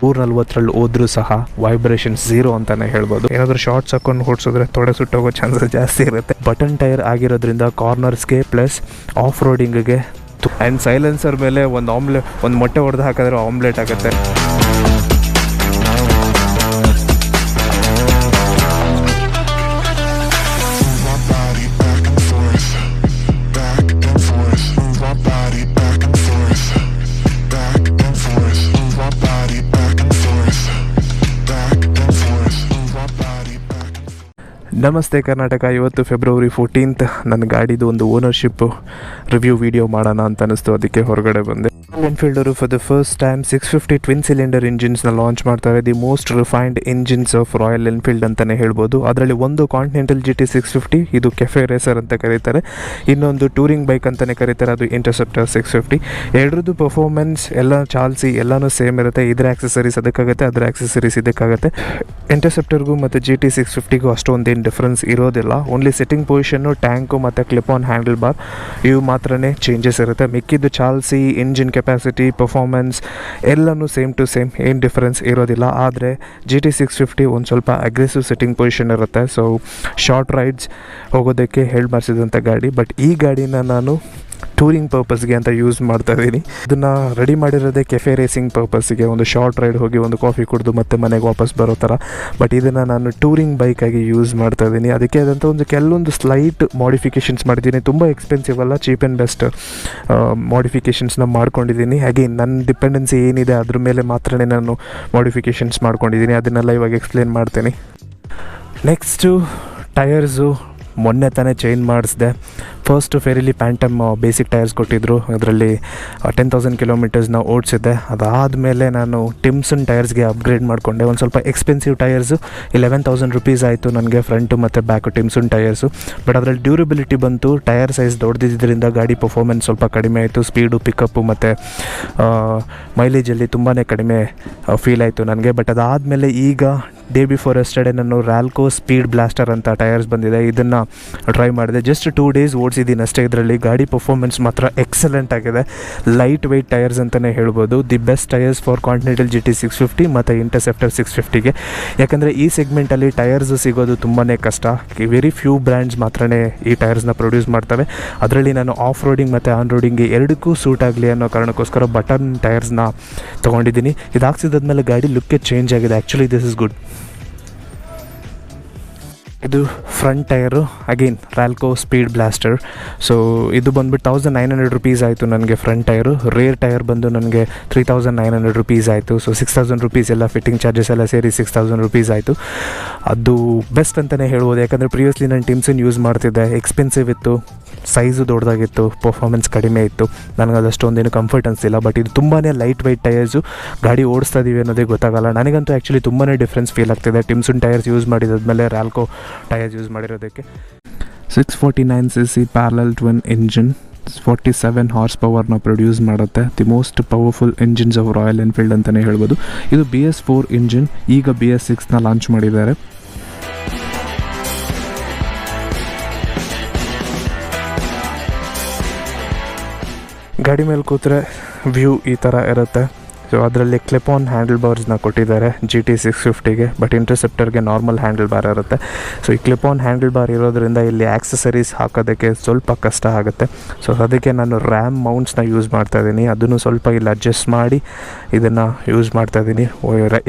140 ಹೋದ್ರೂ ಸಹ ವೈಬ್ರೇಷನ್ 0 ಅಂತಾನೆ ಹೇಳ್ಬೋದು. ಏನಾದರೂ ಶಾರ್ಟ್ಸ್ ಹಾಕೊಂಡು ಓಡಿಸಿದ್ರೆ ತೊಡೆ ಸುಟ್ಟೋಗೋ ಚಾನ್ಸಸ್ ಜಾಸ್ತಿ ಇರುತ್ತೆ. ಬಟನ್ ಟೈರ್ ಆಗಿರೋದ್ರಿಂದ ಕಾರ್ನರ್ಸ್ಗೆ ಪ್ಲಸ್ ಆಫ್ ರೋಡಿಂಗ್ಗೆ ಆ್ಯಂಡ್ ಸೈಲೆನ್ಸರ್ ಮೇಲೆ ಒಂದು ಮೊಟ್ಟೆ ಹೊಡೆದು ಹಾಕಿದ್ರೆ ಆಮ್ಲೆಟ್ ಆಗುತ್ತೆ. ನಮಸ್ತೆ ಕರ್ನಾಟಕ. ಇವತ್ತು ಫೆಬ್ರವರಿ 14th ನನ್ನ ಗಾಡಿದು ಒಂದು ಓನರ್ಶಿಪ್ ರಿವ್ಯೂ ವಿಡಿಯೋ ಮಾಡೋಣ ಅಂತ ಅನಿಸ್ತು, ಅದಕ್ಕೆ ಹೊರಗಡೆ ಬಂದೆ. ಎನ್ಫೀಲ್ಡರು for the first time 650 twin cylinder ಇಂಜಿನ್ಸ್ನ ಲಾಂಚ್ ಮಾಡ್ತಾರೆ. The most refined engines of Royal Enfield ಅಂತಲೇ ಹೇಳ್ಬೋದು. ಅದರಲ್ಲಿ ಒಂದು ಕಾಂಟಿನೆಂಟಲ್ GT 650, ಇದು ಕೆಫೆ ರೇಸರ್ ಅಂತ ಕರೀತಾರೆ. ಇನ್ನೊಂದು ಟೂರಿಂಗ್ ಬೈಕ್ ಅಂತಲೇ ಕರೀತಾರೆ, ಅದು ಇಂಟರ್ಸೆಪ್ಟರ್ 650. ಎರಡರದ್ದು ಪರ್ಫಾರ್ಮೆನ್ಸ್ ಎಲ್ಲ ಚಾಲ್ಸಿ ಎಲ್ಲನೂ ಸೇಮ್ ಇರುತ್ತೆ. ಇದರ ಆಕ್ಸೆಸರೀಸ್ ಅದಕ್ಕಾಗುತ್ತೆ, ಅದರ ಆಕ್ಸೆಸರೀಸ್ ಇದಕ್ಕಾಗುತ್ತೆ. ಇಂಟರ್ಸೆಪ್ಟರ್ಗೂ ಮತ್ತು GT 650ಗೂ ಅಷ್ಟೊಂದೇನು ಡಿಫ್ರೆನ್ಸ್ ಇರೋದಿಲ್ಲ. ಓನ್ಲಿ ಸೆಟ್ಟಿಂಗ್ ಪೊಸಿಷನ್ನು, ಟ್ಯಾಂಕು ಮತ್ತು ಕ್ಲಿಪ್ ಆನ್ ಹ್ಯಾಂಡಲ್ ಬಾರ್ ಇವು ಮಾತ್ರನೇ ಚೇಂಜಸ್ ಇರುತ್ತೆ. ಮಿಕ್ಕಿದ್ದು ಚಾಲ್ಸಿ, ಇಂಜಿನ್ ಕೆಪಾಸಿಟಿ, ಪರ್ಫಾರ್ಮೆನ್ಸ್ ಎಲ್ಲನೂ ಸೇಮ್ ಟು ಸೇಮ್, ಏನು ಡಿಫ್ರೆನ್ಸ್ ಇರೋದಿಲ್ಲ. ಆದರೆ GT 650 ಒಂದು ಸ್ವಲ್ಪ ಅಗ್ರೆಸಿವ್ ಸೆಟ್ಟಿಂಗ್ ಪೊಸಿಷನ್ ಇರುತ್ತೆ. ಸೊ ಶಾರ್ಟ್ ರೈಡ್ಸ್ ಹೋಗೋದಕ್ಕೆ ಹೇಳಿ ಮಾಡಿಸಿದಂಥ ಗಾಡಿ. ಬಟ್ ಈ ಗಾಡಿನ ನಾನು ಟೂರಿಂಗ್ ಪರ್ಪಸ್ಗೆ ಅಂತ ಯೂಸ್ ಮಾಡ್ತಾ ಇದ್ದೀನಿ. ಇದನ್ನು ರೆಡಿ ಮಾಡಿರೋದೇ ಕೆಫೆ ರೇಸಿಂಗ್ ಪರ್ಪಸ್ಗೆ, ಒಂದು ಶಾರ್ಟ್ ರೈಡ್ ಹೋಗಿ ಒಂದು ಕಾಫಿ ಕುಡಿದು ಮತ್ತೆ ಮನೆಗೆ ವಾಪಸ್ ಬರೋ ಥರ. ಬಟ್ ಇದನ್ನು ನಾನು ಟೂರಿಂಗ್ ಬೈಕಾಗಿ ಯೂಸ್ ಮಾಡ್ತಾ ಇದ್ದೀನಿ. ಅದಕ್ಕೆ ಆದಂಥ ಕೆಲವೊಂದು ಸ್ಲೈಟ್ ಮಾಡಿಫಿಕೇಷನ್ಸ್ ಮಾಡಿದ್ದೀನಿ. ತುಂಬ ಎಕ್ಸ್ಪೆನ್ಸಿವ್ ಅಲ್ಲ, ಚೀಪ್ ಆ್ಯಂಡ್ ಬೆಸ್ಟ್ ಮಾಡಿಫಿಕೇಷನ್ಸ್ನ ಮಾಡ್ಕೊಂಡಿದ್ದೀನಿ. ಅಗೇನ್ ನನ್ನ ಡಿಪೆಂಡೆನ್ಸಿ ಏನಿದೆ ಅದ್ರ ಮೇಲೆ ಮಾತ್ರನೇ ನಾನು ಮಾಡಿಫಿಕೇಷನ್ಸ್ ಮಾಡ್ಕೊಂಡಿದ್ದೀನಿ. ಅದನ್ನೆಲ್ಲ ಇವಾಗ ಎಕ್ಸ್ಪ್ಲೇನ್ ಮಾಡ್ತೀನಿ. ನೆಕ್ಸ್ಟು ಟಯರ್ಸು ಮೊನ್ನೆ ತಾನೇ ಚೇಂಜ್ ಮಾಡಿಸಿದೆ. First Pirelli Phantom basic tyres ಕೊಟ್ಟಿದ್ದರು, ಅದರಲ್ಲಿ 10,000 ಕಿಲೋಮೀಟರ್ಸ್ನ ಓಡಿಸಿದ್ದೆ. ಅದಾದಮೇಲೆ ನಾನು ಟಿಮ್ಸನ್ ಟೈರ್ಸ್ಗೆ ಅಪ್ಗ್ರೇಡ್ ಮಾಡಿಕೊಂಡೆ. ಒಂದು ಸ್ವಲ್ಪ ಎಕ್ಸ್ಪೆನ್ಸಿವ್ ಟೈರ್ಸು 11,000 ರುಪೀಸ್ ಆಯಿತು ನನಗೆ, ಫ್ರಂಟು ಮತ್ತು ಬ್ಯಾಕು ಟಿಮ್ಸನ್ ಟೈರ್ಸು. ಬಟ್ ಅದರಲ್ಲಿ ಡ್ಯೂರಬಿಲಿಟಿ ಬಂತು. ಟೈರ್ ಸೈಜ್ ದೊಡ್ಡದಿದ್ದರಿಂದ ಗಾಡಿ ಪರ್ಫಾರ್ಮೆನ್ಸ್ ಸ್ವಲ್ಪ ಕಡಿಮೆ ಆಯಿತು. ಸ್ಪೀಡು, ಪಿಕಪ್ಪು ಮತ್ತು ಮೈಲೇಜಲ್ಲಿ ತುಂಬಾ ಕಡಿಮೆ ಫೀಲ್ ಆಯಿತು ನನಗೆ. ಬಟ್ ಅದಾದಮೇಲೆ ಈಗ ಡೇ ಬಿಫೋರ್ ಎಸ್ಟರ್ಡೇ ನಾನು ರಾಲ್ಕೋ ಸ್ಪೀಡ್ ಬ್ಲಾಸ್ಟರ್ ಅಂತ ಟೈರ್ಸ್ ಬಂದಿದೆ, ಇದನ್ನು ಟ್ರೈ ಮಾಡಿದೆ. ಜಸ್ಟ್ 2 ಡೇಸ್ ಓಡಿಸಿದ್ದೀನಿ ಅಷ್ಟೇ. ಇದರಲ್ಲಿ ಗಾಡಿ ಪರ್ಫಾರ್ಮೆನ್ಸ್ ಮಾತ್ರ ಎಕ್ಸಲೆಂಟ್ ಆಗಿದೆ. ಲೈಟ್ ವೆಯ್ಟ್ ಟೈರ್ಸ್ ಅಂತಲೇ ಹೇಳ್ಬೋದು. The best tyres for continental GT 650 ಮತ್ತು ಇಂಟರ್ಸೆಪ್ಟರ್ 650ಗೆ. ಯಾಕಂದರೆ ಈ ಸೆಗ್ಮೆಂಟಲ್ಲಿ ಟೈರ್ಸು ಸಿಗೋದು ತುಂಬಾ ಕಷ್ಟ. ವೆರಿ ಫ್ಯೂ ಬ್ರ್ಯಾಂಡ್ಸ್ ಮಾತ್ರನೇ ಈ ಟೈರ್ಸ್ನ ಪ್ರೊಡ್ಯೂಸ್ ಮಾಡ್ತವೆ. ಅದರಲ್ಲಿ ನಾನು ಆಫ್ ರೋಡಿಂಗ್ ಮತ್ತು ಆನ್ ರೋಡಿಂಗ್ಗೆ ಎರಡಕ್ಕೂ ಸೂಟ್ ಆಗಲಿ ಅನ್ನೋ ಕಾರಣಕ್ಕೋಸ್ಕರ ಬಟನ್ ಟೈರ್ಸ್ನ ತೊಗೊಂಡಿದ್ದೀನಿ. ಇದು ಹಾಕ್ಸಿದಾದ್ಮೇಲೆ ಗಾಡಿ ಲುಕ್ಕೇ ಚೇಂಜ್ ಆಗಿದೆ. Actually this is good. ಇದು front tyre, again Ralco Speed Blaster. So ಇದು ಬಂದುಬಿಟ್ಟು 1,900 ರುಪೀಸ್ ಆಯಿತು ನನಗೆ ಫ್ರಂಟ್ ಟೈರು. ರೇರ್ ಟೈರ್ ಬಂದು ನನಗೆ 3,900 ರುಪೀಸ್ ಆಯಿತು. ಸೊ 6,000 ರುಪೀಸ್ ಎಲ್ಲ ಫಿಟ್ಟಿಂಗ್ ಚಾರ್ಜಸ್ ಎಲ್ಲ ಸೇರಿ 6,000 ರುಪೀಸ್ ಆಯಿತು. ಅದು ಬೆಸ್ಟ್ ಅಂತಲೇ ಹೇಳ್ಬೋದು. ಯಾಕಂದರೆ ಪ್ರಿವಿಯಸ್ಲಿ ನಾನು ಟಿಮ್ಸನ್ ಯೂಸ್ ಮಾಡ್ತಿದ್ದೆ. ಎಕ್ಸ್ಪೆನ್ಸಿವ್ ಇತ್ತು, ಸೈಜು ದೊಡ್ಡದಾಗಿತ್ತು, ಪರ್ಫಾರ್ಮೆನ್ಸ್ ಕಡಿಮೆ ಇತ್ತು. ನನಗೆ ಅದಷ್ಟೊಂದೇನು ಕಂಫರ್ಟ್ ಅನಿಸಿಲ್ಲ. ಬಟ್ ಇದು ತುಂಬಾ ಲೈಟ್ ವೆಯ್ಟ್ ಟೈರ್ಸು. ಗಾಡಿ ಓಡಿಸ್ತಾ ಇದ್ದೀವಿ ಅನ್ನೋದೇ ಗೊತ್ತಾಗಲ್ಲ. ನನಗಂತೂ ಆ್ಯಕ್ಚುಲಿ ತುಂಬಾ ಡಿಫ್ರೆನ್ಸ್ ಫೀಲ್ ಆಗ್ತಿದೆ ಟಿಮ್ಸನ್ ಟೈರ್ಸ್ ಯೂಸ್ ಮಾಡಿದಾದ್ಮೇಲೆ ರಾಲ್ಕೋ ಟೈರ್ಸ್ ಯೂಸ್ ಮಾಡಿರೋದಕ್ಕೆ. 649cc parallel twin engine 47 horse ಪವರ್ನ ಪ್ರೊಡ್ಯೂಸ್ ಮಾಡುತ್ತೆ. The most powerful engines of Royal Enfield ಅಂತಲೇ ಹೇಳ್ಬೋದು. ಇದು BS4 ಇಂಜಿನ್. ಈಗ BS6ನ ಲಾಂಚ್ ಮಾಡಿದ್ದಾರೆ. ಗಾಡಿ ಮೇಲೆ ಕೂತ್ರೆ ವ್ಯೂ ಈ ಥರ ಇರುತ್ತೆ. ಸೊ ಅದರಲ್ಲಿ ಕ್ಲಿಪ್ ಆನ್ ಹ್ಯಾಂಡಲ್ ಬಾರ್ಸ್ನ ಕೊಟ್ಟಿದ್ದಾರೆ GT 650ಗೆ. ಬಟ್ ಇಂಟರ್ಸೆಪ್ಟರ್ಗೆ ನಾರ್ಮಲ್ ಹ್ಯಾಂಡಲ್ ಬಾರ್ ಇರುತ್ತೆ. ಸೊ ಈ ಕ್ಲಿಪ್ ಆನ್ ಹ್ಯಾಂಡಲ್ ಬಾರ್ ಇರೋದ್ರಿಂದ ಇಲ್ಲಿ ಆಕ್ಸೆಸರೀಸ್ ಹಾಕೋದಕ್ಕೆ ಸ್ವಲ್ಪ ಕಷ್ಟ ಆಗುತ್ತೆ. ಸೊ ಅದಕ್ಕೆ ನಾನು ರ್ಯಾಮ್ ಮೌಂಟ್ಸ್ನ ಯೂಸ್ ಮಾಡ್ತಾಯಿದ್ದೀನಿ. ಅದನ್ನು ಸ್ವಲ್ಪ ಇಲ್ಲಿ ಅಡ್ಜಸ್ಟ್ ಮಾಡಿ ಇದನ್ನು ಯೂಸ್ ಮಾಡ್ತಾಯಿದ್ದೀನಿ.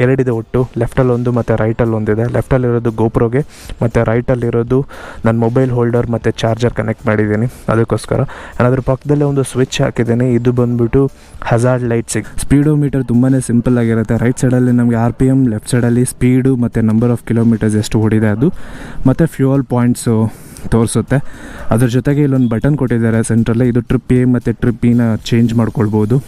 ಎರಡಿದೆ ಒಟ್ಟು, ಲೆಫ್ಟಲ್ಲಿ ಒಂದು ಮತ್ತು ರೈಟಲ್ಲಿ ಒಂದಿದೆ. ಲೆಫ್ಟಲ್ಲಿರೋದು ಗೋಪ್ರೋಗೆ ಮತ್ತು ರೈಟಲ್ಲಿರೋದು ನನ್ನ ಮೊಬೈಲ್ ಹೋಲ್ಡರ್ ಮತ್ತು ಚಾರ್ಜರ್ ಕನೆಕ್ಟ್ ಮಾಡಿದ್ದೀನಿ ಅದಕ್ಕೋಸ್ಕರ. ಅದ್ರ ಪಕ್ಕದಲ್ಲೇ ಒಂದು ಸ್ವಿಚ್ ಹಾಕಿದ್ದೀನಿ. ಇದು ಬಂದುಬಿಟ್ಟು ಹಜಾರ್ಡ್ ಲೈಟ್ಸಿಗೆ. ಸ್ಪೀಡೋಮೀಟರ್ ತುಂಬಾ ಸಿಂಪಲ್ ಆಗಿರುತ್ತೆ. ರೈಟ್ ಸೈಡಲ್ಲಿ ನಮಗೆ RPM, ಲೆಫ್ಟ್ ಸೈಡಲ್ಲಿ ಸ್ಪೀಡು ಮತ್ತು ನಂಬರ್ ಆಫ್ ಕಿಲೋಮೀಟರ್ಸ್ ಎಷ್ಟು ಓಡಿದೆ ಅದು, ಮತ್ತು ಫ್ಯೂಯಲ್ ಪಾಯಿಂಟ್ಸು ತೋರಿಸುತ್ತೆ. ಅದ್ರ ಜೊತೆಗೆ ಇಲ್ಲೊಂದು ಬಟನ್ ಕೊಟ್ಟಿದ್ದಾರೆ ಸೆಂಟ್ರಲ್ಲಿ. ಇದು ಟ್ರಿಪ್ A ಮತ್ತು ಟ್ರಿಪ್ Bನ ಚೇಂಜ್ ಮಾಡ್ಕೊಳ್ಬೋದು.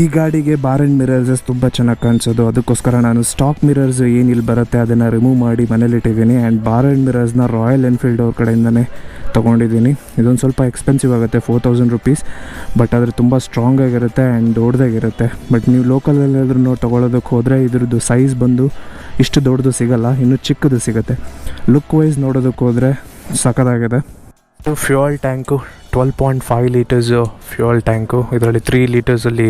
ಈ ಗಾಡಿಗೆ ಬಾರ್ ಆ್ಯಂಡ್ ಮಿರರ್ಸಸ್ ತುಂಬ ಚೆನ್ನಾಗಿ ಕಾಣಿಸೋದು. ಅದಕ್ಕೋಸ್ಕರ ನಾನು ಸ್ಟಾಕ್ ಮಿರರ್ಸ್ ಏನಿಲ್ಲಿ ಬರುತ್ತೆ ಅದನ್ನು ರಿಮೂವ್ ಮಾಡಿ ಮನೇಲಿಟ್ಟಿದ್ದೀನಿ. ಆ್ಯಂಡ್ ಬಾರ್ ಆ್ಯಂಡ್ ಮಿರರ್ಸ್ನ ರಾಯಲ್ ಎನ್ಫೀಲ್ಡ್ ಅವ್ರ ಕಡೆಯಿಂದನೇ ತೊಗೊಂಡಿದ್ದೀನಿ. ಇದೊಂದು ಸ್ವಲ್ಪ ಎಕ್ಸ್ಪೆನ್ಸಿವ್ ಆಗುತ್ತೆ, 4,000 ರುಪೀಸ್. ಬಟ್ ಆದರೆ ತುಂಬ ಸ್ಟ್ರಾಂಗ್ ಆಗಿರುತ್ತೆ ಆ್ಯಂಡ್ ದೊಡ್ಡದಾಗಿರುತ್ತೆ. ಬಟ್ ನೀವು ಲೋಕಲಲ್ಲಾದ್ರೂ ತೊಗೊಳೋದಕ್ಕೆ ಹೋದರೆ ಇದ್ರದ್ದು ಸೈಜ್ ಬಂದು ಇಷ್ಟು ದೊಡ್ಡದು ಸಿಗೋಲ್ಲ, ಇನ್ನೂ ಚಿಕ್ಕದು ಸಿಗುತ್ತೆ. ಲುಕ್ ವೈಸ್ ನೋಡೋದಕ್ಕೆ ಹೋದರೆ ಸಖತ್ತಾಗಿದೆ. Fuel tank 12.5 litres fuel tank. ಇದರಲ್ಲಿ 3 ಲೀಟರ್ಸಲ್ಲಿ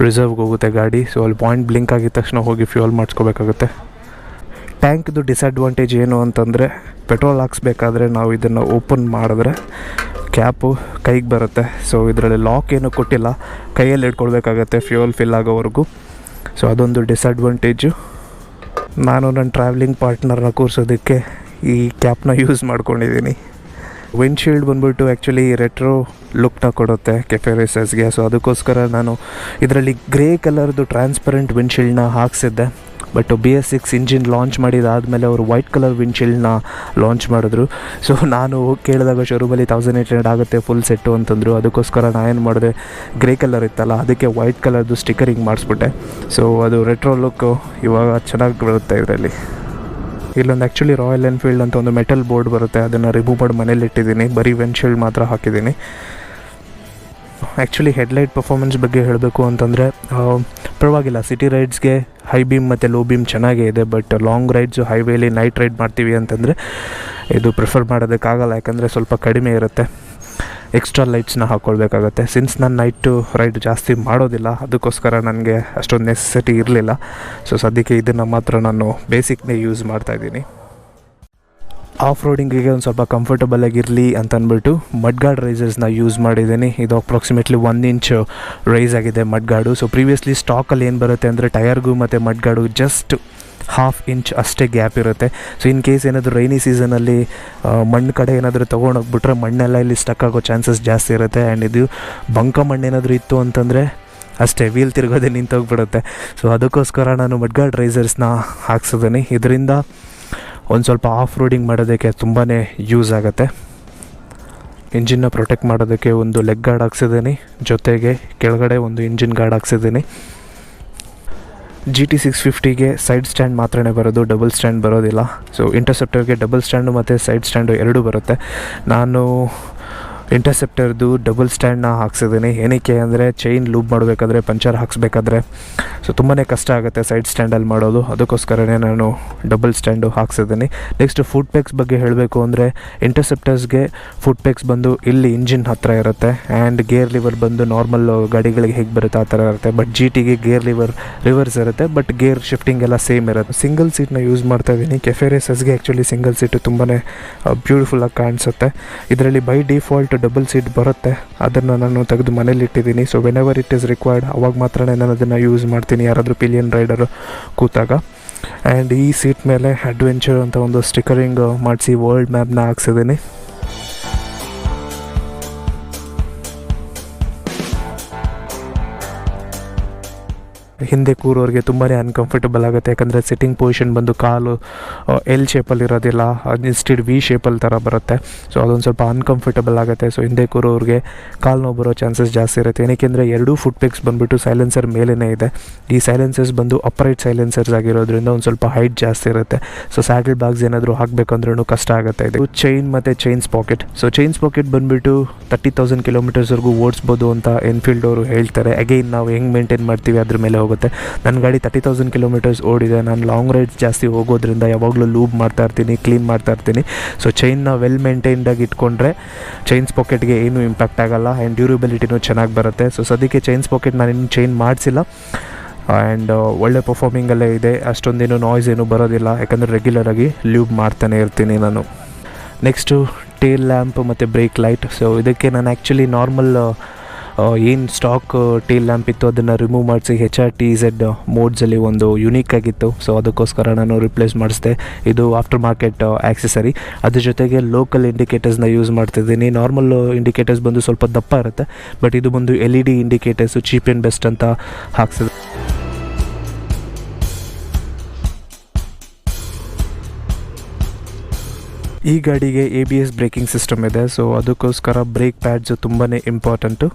ರಿಸರ್ವ್ಗೆ ಹೋಗುತ್ತೆ ಗಾಡಿ. ಸೊ ಅಲ್ಲಿ ಪಾಯಿಂಟ್ ಬ್ಲಿಂಕ್ ಆಗಿದ ತಕ್ಷಣ ಹೋಗಿ ಫ್ಯೂಯಲ್ ಮಾಡಿಸ್ಕೋಬೇಕಾಗುತ್ತೆ. ಟ್ಯಾಂಕ್ದು ಡಿಸ್ಅಡ್ವಾಂಟೇಜ್ ಏನು ಅಂತಂದರೆ, ಪೆಟ್ರೋಲ್ ಹಾಕ್ಸ್ಬೇಕಾದ್ರೆ ನಾವು ಇದನ್ನು ಓಪನ್ ಮಾಡಿದ್ರೆ ಕ್ಯಾಪು ಕೈಗೆ ಬರುತ್ತೆ. ಸೊ ಇದರಲ್ಲಿ ಲಾಕ್ ಏನೂ ಕೊಟ್ಟಿಲ್ಲ, ಕೈಯಲ್ಲಿ ಇಟ್ಕೊಳ್ಬೇಕಾಗತ್ತೆ ಫ್ಯೂಯಲ್ ಫಿಲ್ ಆಗೋವರೆಗೂ. ಸೊ ಅದೊಂದು ಡಿಸ್ಅಡ್ವಾಂಟೇಜು. ನಾನು ನನ್ನ ಟ್ರಾವೆಲಿಂಗ್ ಪಾರ್ಟ್ನರ್ನ ಕೂರಿಸೋದಕ್ಕೆ ಈ ಕ್ಯಾಪ್ನ ಯೂಸ್ ಮಾಡ್ಕೊಂಡಿದ್ದೀನಿ. ವಿಂಡ್ಶೀಲ್ಡ್ ಬಂದ್ಬಿಟ್ಟು ಆ್ಯಕ್ಚುಲಿ ರೆಟ್ರೋ ಲುಕ್ನ ಕೊಡುತ್ತೆ ಕೆಫೆ ರೇಸರ್ಸ್ಗೆ. ಸೊ ಅದಕ್ಕೋಸ್ಕರ ನಾನು ಇದರಲ್ಲಿ ಗ್ರೇ ಕಲರ್ದು ಟ್ರಾನ್ಸ್ಪರೆಂಟ್ ವಿಂಡ್ಶೀಲ್ಡ್ನ ಹಾಕ್ಸಿದ್ದೆ. ಬಟ್ BS6 ಇಂಜಿನ್ ಲಾಂಚ್ ಮಾಡಿದಾದಮೇಲೆ ಅವರು ವೈಟ್ ಕಲರ್ ವಿಂಡ್ಶೀಲ್ಡ್ನ ಲಾಂಚ್ ಮಾಡಿದ್ರು. ಸೊ ನಾನು ಕೇಳಿದಾಗ ಶೋರೂಮಲ್ಲಿ 1800 ಆಗುತ್ತೆ ಫುಲ್ ಸೆಟ್ಟು ಅಂತಂದರು. ಅದಕ್ಕೋಸ್ಕರ ನಾನೇನು ಮಾಡಿದೆ, ಗ್ರೇ ಕಲರ್ ಇತ್ತಲ್ಲ ಅದಕ್ಕೆ ವೈಟ್ ಕಲರ್ದು ಸ್ಟಿಕರಿಂಗ್ ಮಾಡಿಸ್ಬಿಟ್ಟೆ. ಸೊ ಅದು ರೆಟ್ರೋ ಲುಕ್ಕು ಇವಾಗ ಚೆನ್ನಾಗಿ ಬರುತ್ತೆ ಇದರಲ್ಲಿ. ಇಲ್ಲೊಂದು ಆ್ಯಕ್ಚುಲಿ ರಾಯಲ್ ಎನ್ಫೀಲ್ಡ್ ಅಂತ ಒಂದು ಮೆಟಲ್ ಬೋರ್ಡ್ ಬರುತ್ತೆ, ಅದನ್ನು ರಿಮೂವ್ ಮಾಡಿ ಮನೇಲಿ ಇಟ್ಟಿದ್ದೀನಿ. ಬರೀ ವಿಂಡ್ಶೀಲ್ಡ್ ಮಾತ್ರ ಹಾಕಿದ್ದೀನಿ. ಆ್ಯಕ್ಚುಲಿ ಹೆಡ್ಲೈಟ್ ಪರ್ಫಾರ್ಮೆನ್ಸ್ ಬಗ್ಗೆ ಹೇಳಬೇಕು ಅಂತಂದರೆ ಪರವಾಗಿಲ್ಲ. ಸಿಟಿ ರೈಡ್ಸ್ಗೆ ಹೈ ಬೀಮ್ ಮತ್ತು ಲೋ ಬೀಮ್ ಚೆನ್ನಾಗೇ ಇದೆ. ಬಟ್ ಲಾಂಗ್ ರೈಡ್ಸು ಹೈವೇಲಿ ನೈಟ್ ರೈಡ್ ಮಾಡ್ತೀವಿ ಅಂತಂದರೆ ಇದು ಪ್ರಿಫರ್ ಮಾಡೋದಕ್ಕಾಗಲ್ಲ, ಯಾಕಂದರೆ ಸ್ವಲ್ಪ ಕಡಿಮೆ ಇರುತ್ತೆ. ಎಕ್ಸ್ಟ್ರಾ ಲೈಟ್ಸ್ನ ಹಾಕ್ಕೊಳ್ಬೇಕಾಗತ್ತೆ. ಸಿನ್ಸ್ ನಾನು ನೈಟು ರೈಡ್ ಜಾಸ್ತಿ ಮಾಡೋದಿಲ್ಲ, ಅದಕ್ಕೋಸ್ಕರ ನನಗೆ ಅಷ್ಟೊಂದು ನೆಸೆಸಿಟಿ ಇರಲಿಲ್ಲ. ಸೊ ಸದ್ಯಕ್ಕೆ ಇದನ್ನು ಮಾತ್ರ ನಾನು ಬೇಸಿಕ್ನೇ ಯೂಸ್ ಮಾಡ್ತಾಯಿದ್ದೀನಿ. ಆಫ್ ರೋಡಿಂಗಿಗೆ ಒಂದು ಸ್ವಲ್ಪ ಕಂಫರ್ಟಬಲ್ ಆಗಿರಲಿ ಅಂತ ಅಂದ್ಬಿಟ್ಟು ಮಡ್ಗಾರ್ಡ್ ರೈಸರ್ಸ್ನ ಯೂಸ್ ಮಾಡಿದ್ದೀನಿ. ಇದು ಅಪ್ರಾಕ್ಸಿಮೇಟ್ಲಿ 1 ಇಂಚ್ ರೈಸ್ ಆಗಿದೆ ಮಡ್ಗಾರ್ಡು. ಸೊ ಪ್ರೀವಿಯಸ್ಲಿ ಸ್ಟಾಕಲ್ಲಿ ಏನು ಬರುತ್ತೆ ಅಂದರೆ ಟಯರ್ಗೂ ಮತ್ತು ಮಡ್ಗಾರ್ಡು ಜಸ್ಟ್ 1/2 ಇಂಚ್ ಅಷ್ಟೇ ಗ್ಯಾಪ್ ಇರುತ್ತೆ. ಸೊ ಇನ್ ಕೇಸ್ ಏನಾದರೂ ರೈನಿ ಸೀಸನಲ್ಲಿ ಮಣ್ಣು ಕಡೆ ಏನಾದರೂ ತೊಗೊಂಡೋಗ್ಬಿಟ್ರೆ ಮಣ್ಣೆಲ್ಲ ಇಲ್ಲಿ ಸ್ಟಕ್ ಆಗೋ ಚಾನ್ಸಸ್ ಜಾಸ್ತಿ ಇರುತ್ತೆ. ಆ್ಯಂಡ್ ಇದು ಬಂಕ ಮಣ್ಣೇನಾದರೂ ಇತ್ತು ಅಂತಂದರೆ ಅಷ್ಟೇ ವೀಲ್ ತಿರುಗೋದೇ ನಿಂತೋಗ್ಬಿಡುತ್ತೆ. ಸೊ ಅದಕ್ಕೋಸ್ಕರ ನಾನು ಮಡ್ಗಾರ್ಡ್ ರೈಸರ್ಸ್ನ ಹಾಕ್ಸಿದ್ದೀನಿ. ಇದರಿಂದ ಒಂದು ಸ್ವಲ್ಪ ಆಫ್ ರೋಡಿಂಗ್ ಮಾಡೋದಕ್ಕೆ ತುಂಬಾ ಯೂಸ್ ಆಗುತ್ತೆ. ಇಂಜಿನ್ನ ಪ್ರೊಟೆಕ್ಟ್ ಮಾಡೋದಕ್ಕೆ ಒಂದು ಲೆಗ್ ಗಾರ್ಡ್ ಹಾಕ್ಸಿದ್ದೀನಿ, ಜೊತೆಗೆ ಕೆಳಗಡೆ ಒಂದು ಇಂಜಿನ್ ಗಾರ್ಡ್ ಹಾಕ್ಸಿದ್ದೀನಿ. GT 650ಗೆ ಸೈಡ್ ಸ್ಟ್ಯಾಂಡ್ ಮಾತ್ರನೇ ಬರೋದು, ಡಬಲ್ ಸ್ಟ್ಯಾಂಡ್ ಬರೋದಿಲ್ಲ. ಸೊ ಇಂಟರ್ಸೆಪ್ಟರ್ಗೆ ಡಬಲ್ ಸ್ಟ್ಯಾಂಡು ಮತ್ತು ಸೈಡ್ ಸ್ಟ್ಯಾಂಡು ಎರಡೂ ಬರುತ್ತೆ. ನಾನು ಇಂಟರ್ಸೆಪ್ಟರ್ದು ಡಬಲ್ ಸ್ಟ್ಯಾಂಡ್ನ ಹಾಕ್ಸಿದ್ದೀನಿ. ಏನಕ್ಕೆ ಅಂದರೆ ಚೈನ್ ಲೂಪ್ ಮಾಡಬೇಕಾದ್ರೆ, ಪಂಚರ್ ಹಾಕ್ಸ್ಬೇಕಾದ್ರೆ ಸೊ ತುಂಬಾ ಕಷ್ಟ ಆಗುತ್ತೆ ಸೈಡ್ ಸ್ಟ್ಯಾಂಡಲ್ಲಿ ಮಾಡೋದು. ಅದಕ್ಕೋಸ್ಕರನೇ ನಾನು ಡಬಲ್ ಸ್ಟ್ಯಾಂಡು ಹಾಕ್ಸಿದ್ದೀನಿ. ನೆಕ್ಸ್ಟ್ ಫುಟ್ ಪೆಕ್ಸ್ ಬಗ್ಗೆ ಹೇಳಬೇಕು ಅಂದರೆ, ಇಂಟರ್ಸೆಪ್ಟರ್ಸ್ಗೆ ಫುಟ್ ಪೆಕ್ಸ್ ಬಂದು ಇಲ್ಲಿ ಇಂಜಿನ್ ಹತ್ತಿರ ಇರುತ್ತೆ. ಆ್ಯಂಡ್ ಗೇರ್ ಲಿವರ್ ಬಂದು ನಾರ್ಮಲ್ ಗಾಡಿಗಳಿಗೆ ಹೇಗೆ ಬರುತ್ತೆ ಆ ಥರ ಇರುತ್ತೆ. ಬಟ್ GTಗೆ ಗೇರ್ ಲಿವರ್ ರಿವರ್ಸ್ ಇರುತ್ತೆ, ಬಟ್ ಗೇರ್ ಶಿಫ್ಟಿಂಗ್ ಎಲ್ಲ ಸೇಮ್ ಇರುತ್ತೆ. ಸಿಂಗಲ್ ಸೀಟ್ನ ಯೂಸ್ ಮಾಡ್ತಾಯಿದ್ದೀನಿ. ಕೆಫೆ ರೇಸರ್ಸ್ಗೆ ಆ್ಯಕ್ಚುಲಿ ಸಿಂಗಲ್ ಸೀಟು ತುಂಬಾ ಬ್ಯೂಟಿಫುಲ್ಲಾಗಿ ಕಾಣಿಸುತ್ತೆ. ಇದರಲ್ಲಿ ಬೈ ಡಿಫಾಲ್ಟ್ ಡಬಲ್ ಸೀಟ್ ಬರುತ್ತೆ, ಅದನ್ನು ನಾನು ತೆಗೆದು ಮನೇಲಿ ಇಟ್ಟಿದ್ದೀನಿ. So whenever it is required ಅವಾಗ ಮಾತ್ರ ನಾನು ಅದನ್ನು ಯೂಸ್ ಮಾಡ್ತೀನಿ, ಯಾರಾದರೂ ಪಿಲಿಯನ್ ರೈಡರು ಕೂತಾಗ. ಆ್ಯಂಡ್ ಈ ಸೀಟ್ ಮೇಲೆ ಅಡ್ವೆಂಚರ್ ಅಂತ ಒಂದು ಸ್ಟಿಕರಿಂಗ್ ಮಾಡಿಸಿ ವರ್ಲ್ಡ್ ಮ್ಯಾಪ್ನ ಹಾಕ್ಸಿದ್ದೀನಿ. ಹಿಂದೆ ಕೂರೋರಿಗೆ ತುಂಬಾ ಅನ್ಕಂಫರ್ಟಬಲ್ ಆಗುತ್ತೆ, ಯಾಕಂದರೆ ಸಿಟ್ಟಿಂಗ್ ಪೊಸಿಷನ್ ಬಂದು ಕಾಲು L ಶೇಪಲ್ಲಿ ಇರೋದಿಲ್ಲ, ಇನ್ಸ್ಟೆಡ್ V ಶೇಪಲ್ಲಿ ಥರ ಬರುತ್ತೆ. ಸೊ ಅದೊಂದು ಸ್ವಲ್ಪ ಅನ್ಕಂಫರ್ಟಬಲ್ ಆಗುತ್ತೆ. ಸೊ ಹಿಂದೆ ಕೂರೋರಿಗೆ ಕಾಲು ನೋವು ಬರೋ ಚಾನ್ಸಸ್ ಜಾಸ್ತಿ ಇರುತ್ತೆ. ಏನಕ್ಕೆಂದರೆ ಎರಡೂ ಫುಟ್ ಪೆಕ್ಸ್ ಬಂದುಬಿಟ್ಟು ಸೈಲೆನ್ಸರ್ ಮೇಲೇ ಇದೆ. ಈ ಸೈಲೆನ್ಸರ್ಸ್ ಬಂದು ಅಪ್ರೈಟ್ ಸೈಲೆನ್ಸರ್ಸ್ ಆಗಿರೋದ್ರಿಂದ ಒಂದು ಸ್ವಲ್ಪ ಹೈಟ್ ಜಾಸ್ತಿ ಇರುತ್ತೆ. ಸೊ ಸ್ಯಾಡಲ್ ಬ್ಯಾಗ್ಸ್ ಏನಾದರೂ ಹಾಕಬೇಕಂದ್ರೂ ಕಷ್ಟ ಆಗುತ್ತೆ. ಇದು ಚೈನ್ ಮತ್ತು chains pocket. So chains pocket ಬಂದುಬಿಟ್ಟು 30,000 ಕಿಲೋಮೀಟರ್ಸ್ವರೆಗೂ ಓಡಿಸ್ಬೋದು ಅಂತ ಎನ್ಫೀಲ್ಡ್ ಅವರು ಹೇಳ್ತಾರೆ. ಅಗೈನ್ ನಾವು ಹೆಂಗೆ ಮೇಂಟೈನ್ ಮಾಡ್ತೀವಿ ಅದ್ರ ಮೇಲೆ ಹೋಗುತ್ತೆ. ನನ್ನ ಗಾಡಿ 30,000 ಕಿಲೋಮೀಟರ್ಸ್ ಓಡಿದೆ. ನಾನು ಲಾಂಗ್ ರೈಡ್ಸ್ ಜಾಸ್ತಿ ಹೋಗೋದ್ರಿಂದ ಯಾವಾಗಲೂ ಲೂಬ್ ಮಾಡ್ತಾ ಇರ್ತೀನಿ, ಕ್ಲೀನ್ ಮಾಡ್ತಾ ಇರ್ತೀನಿ. ಸೊ ಚೈನ್ನ ವೆಲ್ ಮೇಂಟೈನ್ಡಾಗಿ ಇಟ್ಕೊಂಡ್ರೆ ಚೈನ್ಸ್ ಪಾಕೆಟ್ಗೆ ಏನೂ ಇಂಪ್ಯಾಕ್ಟ್ ಆಗೋಲ್ಲ. ಆ್ಯಂಡ್ ಡ್ಯೂರಬಿಲಿಟಿನೂ ಚೆನ್ನಾಗಿ ಬರುತ್ತೆ. ಸೊ ಸದ್ಯಕ್ಕೆ ಚೈನ್ಸ್ ಪಾಕೆಟ್ ನಾನು ಇನ್ನೂ ಚೈನ್ ಮಾಡಿಸಿಲ್ಲ. ಆ್ಯಂಡ್ ಒಳ್ಳೆ ಪರ್ಫಾರ್ಮಿಂಗಲ್ಲೇ ಇದೆ, ಅಷ್ಟೊಂದೇನು ನಾಯ್ಸ್ ಏನೂ ಬರೋದಿಲ್ಲ, ಯಾಕಂದರೆ ರೆಗ್ಯುಲರಾಗಿ ಲೂಬ್ ಮಾಡ್ತಾನೆ ಇರ್ತೀನಿ ನಾನು. ನೆಕ್ಸ್ಟು ಟೇಲ್ ಲ್ಯಾಂಪ್ ಮತ್ತು ಬ್ರೇಕ್ ಲೈಟ್. ಸೊ ಇದಕ್ಕೆ ನಾನು ಆ್ಯಕ್ಚುಲಿ ನಾರ್ಮಲ್ ಏನು ಸ್ಟಾಕ್ ಟೇಲ್ ಲ್ಯಾಂಪ್ ಇತ್ತು ಅದನ್ನು ರಿಮೂವ್ ಮಾಡಿಸಿ HRTZ ಮೋಡ್ಸಲ್ಲಿ ಒಂದು ಯುನೀಕ್ ಆಗಿತ್ತು. ಸೊ ಅದಕ್ಕೋಸ್ಕರ ನಾನು ರಿಪ್ಲೇಸ್ ಮಾಡಿಸಿದೆ. ಇದು ಆಫ್ಟರ್ ಮಾರ್ಕೆಟ್ ಆಕ್ಸೆಸರಿ. ಅದ್ರ ಜೊತೆಗೆ ಲೋಕಲ್ ಇಂಡಿಕೇಟರ್ಸ್ನ ಯೂಸ್ ಮಾಡ್ತಿದ್ದೀನಿ. ನಾರ್ಮಲ್ ಇಂಡಿಕೇಟರ್ಸ್ ಬಂದು ಸ್ವಲ್ಪ ದಪ್ಪ ಇರುತ್ತೆ, ಬಟ್ ಇದು ಬಂದು LED indicators cheap and best ಅಂತ ಹಾಕ್ಸಿದೆ. ಈ ಗಾಡಿಗೆ ABS ಬ್ರೇಕಿಂಗ್ ಸಿಸ್ಟಮ್ ಇದೆ. ಸೊ ಅದಕ್ಕೋಸ್ಕರ ಬ್ರೇಕ್ ಪ್ಯಾಡ್ಸು ತುಂಬಾ ಇಂಪಾರ್ಟೆಂಟು.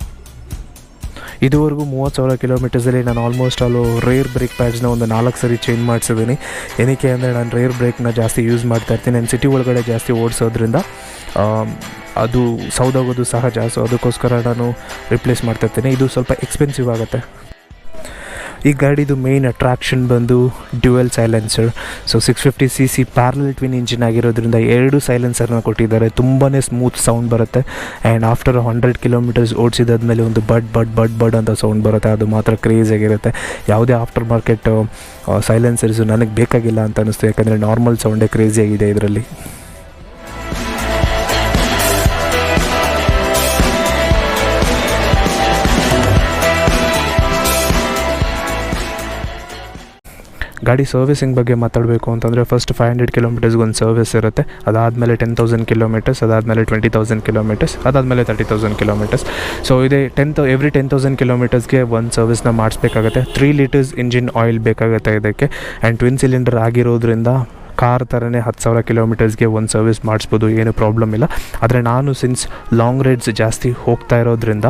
ಇದುವರೆಗೂ 30,000 ಕಿಲೋಮೀಟರ್ಸಲ್ಲಿ ನಾನು ಆಲ್ಮೋಸ್ಟ್ ರೇರ್ ಬ್ರೇಕ್ ಪ್ಯಾಡ್ಸ್ನ ಒಂದು 4 ಸರಿ ಚೇಂಜ್ ಮಾಡಿಸಿದ್ದೀನಿ. ಏನಕ್ಕೆ ಅಂದರೆ ನಾನು ರೇರ್ ಬ್ರೇಕ್ನ ಜಾಸ್ತಿ ಯೂಸ್ ಮಾಡ್ತಾಯಿರ್ತೀನಿ. ನಾನು ಸಿಟಿ ಒಳಗಡೆ ಜಾಸ್ತಿ ಓಡಿಸೋದ್ರಿಂದ ಅದು ಸೌದೋಗೋದು ಸಹಜ. ಸೊ ಅದಕ್ಕೋಸ್ಕರ ನಾನು ರಿಪ್ಲೇಸ್ ಮಾಡ್ತಾಯಿರ್ತೀನಿ. ಇದು ಸ್ವಲ್ಪ ಎಕ್ಸ್ಪೆನ್ಸಿವ್ ಆಗುತ್ತೆ. ಈ ಗಾಡಿದು ಮೇಯ್ನ್ ಅಟ್ರಾಕ್ಷನ್ ಬಂದು dual silencer. So 650cc parallel twin engine ಆಗಿರೋದ್ರಿಂದ 2 ಸೈಲೆನ್ಸರ್ನ ಕೊಟ್ಟಿದ್ದಾರೆ. ತುಂಬಾ ಸ್ಮೂತ್ ಸೌಂಡ್ ಬರುತ್ತೆ. ಆ್ಯಂಡ್ ಆಫ್ಟರ್ 100 ಕಿಲೋಮೀಟರ್ಸ್ ಓಡಿಸಿದಾದ್ಮೇಲೆ ಒಂದು ಬಡ್ ಅಂತ ಸೌಂಡ್ ಬರುತ್ತೆ. ಅದು ಮಾತ್ರ ಕ್ರೇಜಿಯಾಗಿರುತ್ತೆ. ಯಾವುದೇ ಆಫ್ಟರ್ ಮಾರ್ಕೆಟ್ ಸೈಲೆನ್ಸರ್ಸು ನನಗೆ ಬೇಕಾಗಿಲ್ಲ ಅಂತ ಅನ್ನಿಸ್ತು, ಯಾಕಂದರೆ ನಾರ್ಮಲ್ ಸೌಂಡೇ ಕ್ರೇಜಿಯಾಗಿದೆ ಇದರಲ್ಲಿ. ಗಾಡಿ ಸರ್ವಿಸಿಂಗ್ ಬಗ್ಗೆ ಮಾತಾಡಬೇಕು ಅಂತಂದರೆ ಫಸ್ಟ್ 500 ಕಿಲೋಮೀಟರ್ಸ್ಗೆ ಒಂದು ಸರ್ವಿಸ್ ಇರುತ್ತೆ. ಅದಾದಮೇಲೆ 10,000 ಕಿಲೋಮೀಟರ್ಸ್, ಅದಾದಮೇಲೆ 20,000 ಕಿಲೋಮೀಟರ್ಸ್, ಅದಾದಮೇಲೆ 30,000 ಕಿಲೋಮೀಟರ್ಸ್. ಸೊ ಇದೇ ಎವ್ರಿ 10,000 ಕಿಲೋಮೀಟರ್ಸ್ಗೆ ಒಂದು ಸರ್ವಿಸ್ನ ಮಾಡಿಸ್ಬೇಕಾಗತ್ತೆ. 3 ಲೀಟರ್ಸ್ ಇಂಜಿನ್ ಆಯಿಲ್ ಬೇಕಾಗುತ್ತೆ ಇದಕ್ಕೆ. ಆ್ಯಂಡ್ ಟ್ವಿನ್ ಸಿಲಿಂಡರ್ ಆಗಿರೋದ್ರಿಂದ ಕಾರ್ ಥರನೇ 10,000 ಕಿಲೋಮೀಟರ್ಸ್ಗೆ ಒಂದು ಸರ್ವಿಸ್ ಮಾಡಿಸ್ಬೋದು, ಏನು ಪ್ರಾಬ್ಲಮ್ ಇಲ್ಲ. ಆದರೆ ನಾನು ಸಿನ್ಸ್ ಲಾಂಗ್ ರೈಡ್ಸ್ ಜಾಸ್ತಿ ಹೋಗ್ತಾ ಇರೋದ್ರಿಂದ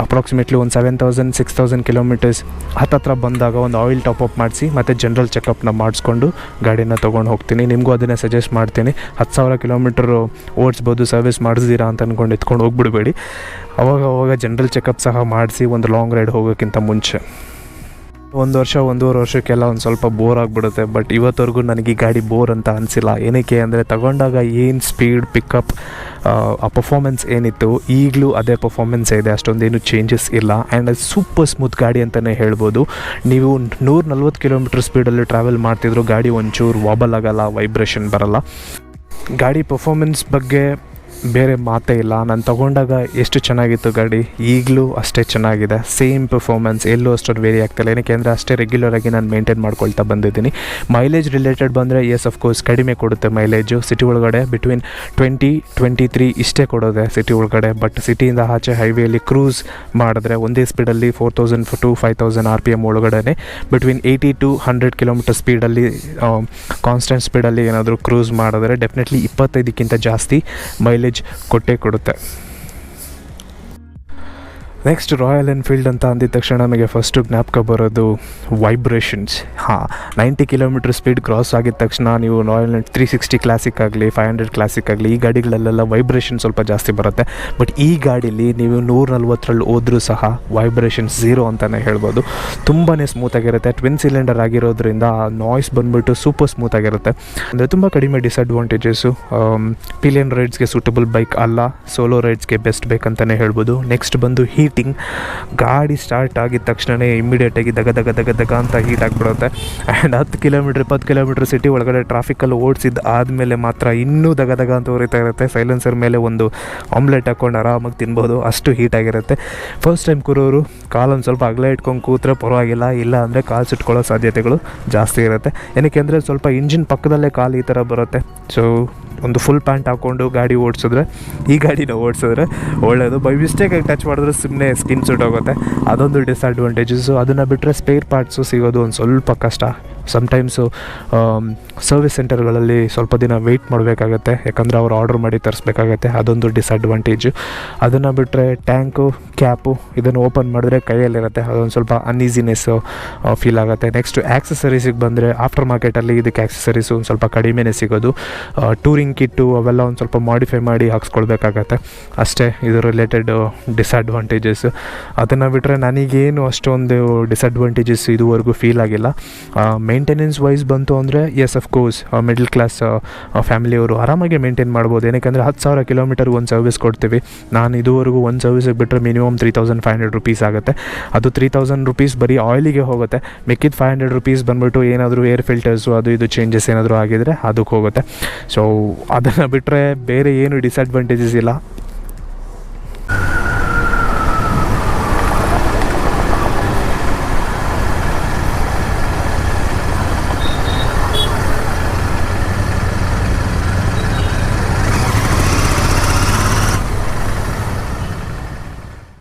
ಅಪ್ರಾಕ್ಸಿಮೇಟ್ಲಿ ಒಂದು 7,000-6,000 ಕಿಲೋಮೀಟರ್ಸ್ ಹತ್ತತ್ರ ಬಂದಾಗ ಒಂದು ಆಯಿಲ್ ಟಾಪಪ್ ಮಾಡಿಸಿ ಮತ್ತು ಜನರಲ್ ಚೆಕಪ್ನ ಮಾಡಿಸ್ಕೊಂಡು ಗಾಡಿನ ತೊಗೊಂಡು ಹೋಗ್ತೀನಿ. ನಿಮಗೂ ಅದನ್ನೇ ಸಜೆಸ್ಟ್ ಮಾಡ್ತೀನಿ. 10,000 ಕಿಲೋಮೀಟರು ಓಡಿಸ್ಬೋದು, ಸರ್ವಿಸ್ ಮಾಡಿಸ್ತೀರಾ ಅಂತ ಅಂದ್ಕೊಂಡು ಎತ್ಕೊಂಡು ಹೋಗ್ಬಿಡ್ಬೇಡಿ. ಅವಾಗ ಜನರಲ್ ಚೆಕಪ್ ಸಹ ಮಾಡಿಸಿ ಒಂದು ಲಾಂಗ್ ರೈಡ್ ಹೋಗೋಕ್ಕಿಂತ ಮುಂಚೆ. 1 ವರ್ಷ 1.5 ವರ್ಷಕ್ಕೆಲ್ಲ ಒಂದು ಸ್ವಲ್ಪ ಬೋರ್ ಆಗಿಬಿಡುತ್ತೆ. ಬಟ್ ಇವತ್ತವರೆಗೂ ನನಗೆ ಈ ಗಾಡಿ ಬೋರ್ ಅಂತ ಅನಿಸಿಲ್ಲ. ಏನಕ್ಕೆ ಅಂದರೆ ತಗೊಂಡಾಗ ಏನು ಸ್ಪೀಡ್ ಪಿಕಪ್ ಆ ಪರ್ಫಾರ್ಮೆನ್ಸ್ ಏನಿತ್ತು ಈಗಲೂ ಅದೇ ಪರ್ಫಾರ್ಮೆನ್ಸ್ ಇದೆ, ಅಷ್ಟೊಂದೇನು ಚೇಂಜಸ್ ಇಲ್ಲ. ಆ್ಯಂಡ್ ಅದು ಸೂಪರ್ ಸ್ಮೂತ್ ಗಾಡಿ ಅಂತಲೇ ಹೇಳ್ಬೋದು. ನೀವು 140 ಕಿಲೋಮೀಟರ್ ಸ್ಪೀಡಲ್ಲಿ ಟ್ರಾವೆಲ್ ಮಾಡ್ತಿದ್ರು ಗಾಡಿ ಒಂಚೂರು ವಾಬಲ್ ಆಗೋಲ್ಲ, ವೈಬ್ರೇಷನ್ ಬರೋಲ್ಲ. ಗಾಡಿ ಪರ್ಫಾರ್ಮೆನ್ಸ್ ಬಗ್ಗೆ ಬೇರೆ ಮಾತೇ ಇಲ್ಲ. ನಾನು ತೊಗೊಂಡಾಗ ಎಷ್ಟು ಚೆನ್ನಾಗಿತ್ತು ಗಾಡಿ, ಈಗಲೂ ಅಷ್ಟೇ ಚೆನ್ನಾಗಿದೆ. ಸೇಮ್ ಪರ್ಫಾರ್ಮೆನ್ಸ್, ಎಲ್ಲೂ ಅಷ್ಟೊಂದು ವೇರಿ ಆಗ್ತಾಯಿಲ್ಲ. ಏನಕ್ಕೆ ಅಂದರೆ ಅಷ್ಟೇ ರೆಗ್ಯುಲರಾಗಿ ನಾನು ಮೇಂಟೈನ್ ಮಾಡ್ಕೊಳ್ತಾ ಬಂದಿದ್ದೀನಿ. ಮೈಲೇಜ್ ರಿಲೇಟೆಡ್ ಬಂದರೆ ಎಸ್ ಅಫ್ಕೋರ್ಸ್ ಕಡಿಮೆ ಕೊಡುತ್ತೆ ಮೈಲೇಜು. ಸಿಟಿ ಒಳಗಡೆ ಬಿಟ್ವೀನ್ 20-23 ಇಷ್ಟೇ ಕೊಡೋದೆ ಸಿಟಿ ಒಳಗಡೆ. ಬಟ್ ಸಿಟಿಯಿಂದ ಆಚೆ ಹೈವೇಲಿ ಕ್ರೂಸ್ ಮಾಡಿದ್ರೆ ಒಂದೇ ಸ್ಪೀಡಲ್ಲಿ 4,000 to 5,000 RPM ಒಳಗಡೆ ಬಿಟ್ವೀನ್ 80-100 ಕಿಲೋಮೀಟರ್ ಸ್ಪೀಡಲ್ಲಿ ಕಾನ್ಸ್ಟೆಂಟ್ ಸ್ಪೀಡಲ್ಲಿ ಏನಾದರೂ ಕ್ರೂಸ್ ಮಾಡಿದ್ರೆ ಡೆಫಿನೆಟ್ಲಿ 25ಕ್ಕಿಂತ ಜಾಸ್ತಿ ಮೈಲೇಜ್ ಕೊಟ್ಟೇ ಕೊಡುತ್ತೆ. ನೆಕ್ಸ್ಟ್ ರಾಯಲ್ ಎನ್ಫೀಲ್ಡ್ ಅಂತ ಅಂದಿದ ತಕ್ಷಣ ನಮಗೆ ಫಸ್ಟು ಜ್ಞಾಪಕ ಬರೋದು ವೈಬ್ರೇಷನ್ಸ್. 90 ಕಿಲೋಮೀಟರ್ ಸ್ಪೀಡ್ ಕ್ರಾಸ್ ಆಗಿದ ತಕ್ಷಣ ನೀವು ರಾಯಲ್ 360 ಕ್ಲಾಸಿಕ್ ಆಗಲಿ 500 ಕ್ಲಾಸಿಕ್ ಆಗಲಿ ಈ ಗಾಡಿಗಳಲ್ಲೆಲ್ಲ ವೈಬ್ರೇಷನ್ ಸ್ವಲ್ಪ ಜಾಸ್ತಿ ಬರುತ್ತೆ. ಬಟ್ ಈ ಗಾಡೀಲಿ ನೀವು 140ರಲ್ಲಿ ಹೋದ್ರೂ ಸಹ ವೈಬ್ರೇಷನ್ಸ್ 0 ಅಂತಲೇ ಹೇಳ್ಬೋದು. ತುಂಬಾ ಸ್ಮೂತಾಗಿರುತ್ತೆ. ಟ್ವಿನ್ ಸಿಲಿಂಡರ್ ಆಗಿರೋದ್ರಿಂದ ನಾಯ್ಸ್ ಬಂದುಬಿಟ್ಟು ಸೂಪರ್ ಸ್ಮೂತಾಗಿರುತ್ತೆ. ಅಂದರೆ ತುಂಬ ಕಡಿಮೆ ಡಿಸ್ಅಡ್ವಾಂಟೇಜಸ್ಸು. ಪಿಲಿಯನ್ ರೈಡ್ಸ್ಗೆ ಸೂಟಬಲ್ ಬೈಕ್ ಅಲ್ಲ, ಸೋಲೋ ರೈಡ್ಸ್ಗೆ ಬೆಸ್ಟ್ ಬೇಕಂತಲೇ ಹೇಳ್ಬೋದು. ನೆಕ್ಸ್ಟ್ ಬಂದು ಗಾಡಿ ಸ್ಟಾರ್ಟ್ ಆಗಿದ ತಕ್ಷಣವೇ ಇಮ್ಮಿಡಿಯೇಟಾಗಿ ದಗ ಅಂತ ಹೀಟ್ ಆಗಿಬಿಡುತ್ತೆ. ಆ್ಯಂಡ್ 10 ಕಿಲೋಮೀಟ್ರ್ 20 ಕಿಲೋಮೀಟ್ರ್ ಸಿಟಿ ಒಳಗಡೆ ಟ್ರಾಫಿಕಲ್ಲಿ ಓಡಿಸಿದ್ದು ಆದಮೇಲೆ ಮಾತ್ರ ಇನ್ನೂ ದಗ ಅಂತ ಉರಿತಾ ಇರುತ್ತೆ. ಸೈಲೆನ್ಸರ್ ಮೇಲೆ ಒಂದು ಆಮ್ಲೆಟ್ ಹಾಕ್ಕೊಂಡು ಆರಾಮಾಗಿ ತಿನ್ಬೋದು, ಅಷ್ಟು ಹೀಟಾಗಿರುತ್ತೆ. ಫಸ್ಟ್ ಟೈಮ್ ಕೂರೋರು ಕಾಲೊಂದು ಸ್ವಲ್ಪ ಅಗಲ ಇಟ್ಕೊಂಡು ಕೂತ್ರೆ ಪರವಾಗಿಲ್ಲ, ಇಲ್ಲ ಅಂದರೆ ಕಾಲು ಸುಟ್ಕೊಳ್ಳೋ ಸಾಧ್ಯತೆಗಳು ಜಾಸ್ತಿ ಇರುತ್ತೆ. ಏನಕ್ಕೆ ಅಂದರೆ ಸ್ವಲ್ಪ ಇಂಜಿನ್ ಪಕ್ಕದಲ್ಲೇ ಕಾಲು ಈ ಥರ ಬರುತ್ತೆ. ಸೊ ಒಂದು ಫುಲ್ ಪ್ಯಾಂಟ್ ಹಾಕ್ಕೊಂಡು ಗಾಡಿ ಓಡಿಸಿದ್ರೆ ಈ ಗಾಡಿನ ಓಡಿಸಿದ್ರೆ ಒಳ್ಳೆಯದು. ಬೈ ಮಿಸ್ಟೇಕಾಗಿ ಟಚ್ ಮಾಡಿದ್ರೆ ಸುಮ್ಮನೆ ಸ್ಕಿನ್ ಸುಟ್ಟೋಗುತ್ತೆ, ಅದೊಂದು ಡಿಸ್ಅಡ್ವಾಂಟೇಜಸ್ಸು. ಅದನ್ನು ಬಿಟ್ಟರೆ ಸ್ಪೇರ್ ಪಾರ್ಟ್ಸು ಸಿಗೋದು ಒಂದು ಸ್ವಲ್ಪ ಕಷ್ಟ. ಸಮ್ಟೈಮ್ಸು ಸರ್ವಿಸ್ ಸೆಂಟರ್ಗಳಲ್ಲಿ ಸ್ವಲ್ಪ ದಿನ ವೆಯ್ಟ್ ಮಾಡಬೇಕಾಗತ್ತೆ, ಯಾಕಂದರೆ ಅವ್ರು ಆರ್ಡರ್ ಮಾಡಿ ತರಿಸ್ಬೇಕಾಗತ್ತೆ, ಅದೊಂದು ಡಿಸ್ಅಡ್ವಾಂಟೇಜು. ಅದನ್ನು ಬಿಟ್ಟರೆ ಟ್ಯಾಂಕು ಕ್ಯಾಪು ಇದನ್ನು ಓಪನ್ ಮಾಡಿದ್ರೆ ಕೈಯಲ್ಲಿರುತ್ತೆ, ಅದೊಂದು ಸ್ವಲ್ಪ ಅನ್ಈಸಿನೆಸ್ಸು ಫೀಲ್ ಆಗುತ್ತೆ. ನೆಕ್ಸ್ಟು ಆ್ಯಕ್ಸಸರೀಸಿಗೆ ಬಂದರೆ ಆಫ್ಟರ್ ಮಾರ್ಕೆಟಲ್ಲಿ ಇದಕ್ಕೆ ಆ್ಯಕ್ಸಸರೀಸು ಒಂದು ಸ್ವಲ್ಪ ಕಡಿಮೆನೇ ಸಿಗೋದು. ಟೂರಿಂಗ್ ಕಿಟ್ಟು ಅವೆಲ್ಲ ಒಂದು ಸ್ವಲ್ಪ ಮಾಡಿಫೈ ಮಾಡಿ ಹಾಕ್ಸ್ಕೊಳ್ಬೇಕಾಗತ್ತೆ ಅಷ್ಟೇ ಇದು ರಿಲೇಟೆಡ್ ಡಿಸ್ಅಡ್ವಾಂಟೇಜಸ್ಸು. ಅದನ್ನು ಬಿಟ್ಟರೆ ನನಗೇನು ಅಷ್ಟೊಂದು ಡಿಸ್ಅಡ್ವಾಂಟೇಜಸ್ ಇದುವರೆಗೂ ಫೀಲ್ ಆಗಿಲ್ಲ. ಮೇಂಟೆನೆನ್ಸ್ ವೈಸ್ ಬಂತು ಅಂದರೆ ಎಸ್ ಅಫ್ಕೋರ್ಸ್ ಮಿಡಲ್ ಕ್ಲಾಸ್ ಫ್ಯಾಮಿಲಿಯವರು ಆರಾಮಾಗಿ ಮೇಂಟೈನ್ ಮಾಡ್ಬೋದು. ಏನಕ್ಕೆ 10,000 ಕಿಲೋಮೀಟರ್ಗೆ ಒಂದು ಸರ್ವಿಸ್ ಕೊಡ್ತೀವಿ. ನಾನು ಇದುವರೆಗೂ ಒಂದು ಸರ್ವಿಸಿಗೆ ಬಿಟ್ಟರೆ ಮಿನಿಮಮ್ 3,500 ರೂಪೀಸ್ ಆಗುತ್ತೆ. ಅದು 3,000 ರೂಪೀಸ್ ಬರೀ ಆಯಿಲಿಗೆ ಹೋಗುತ್ತೆ. ಮಿಕ್ಕಿದ 500 ರೂಪೀಸ್ ಬಂದುಬಿಟ್ಟು ಏನಾದರೂ ಏರ್ ಫಿಲ್ಟರ್ಸು ಅದು ಇದು ಚೇಂಜಸ್ ಏನಾದರೂ ಆಗಿದರೆ ಅದಕ್ಕೆ ಹೋಗುತ್ತೆ. ಸೊ ಅದನ್ನು ಬಿಟ್ಟರೆ ಬೇರೆ ಏನು ಡಿಸ್ಅಡ್ವಾಂಟೇಜಸ್ ಇಲ್ಲ.